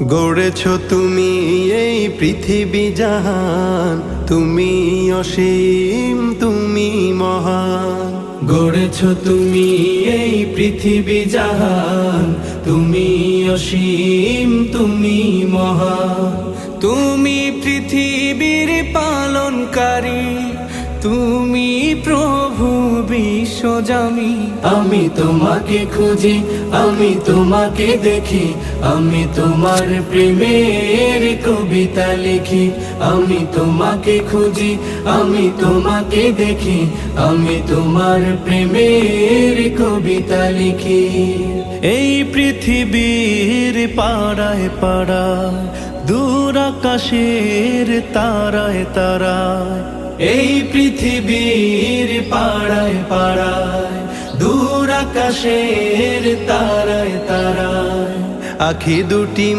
গড়েছ তুমি এই পৃথিবী জাহান, তুমি অসীম তুমি মহান। গড়েছ তুমি এই পৃথিবী জাহান, তুমি অসীম তুমি মহান। তুমি পৃথিবীর পালনকারী, তুমি প্রভু বিশ্বজামি। আমি তোমাকে খুঁজি, আমি তোমাকে দেখি, আমি তোমার প্রেমের কবিতা লিখি। আমি তোমাকে খুঁজি, আমি তোমাকে দেখি, আমি তোমার প্রেমের কবিতা লিখি। এই পৃথিবীর পাড়ায় পাড়ায়, দূর আকাশের তারায় তারায়, এই পৃথিবীর পাড়ায় পাড়ায়, দূর আকাশের তারায় তারায়, আখি দুটি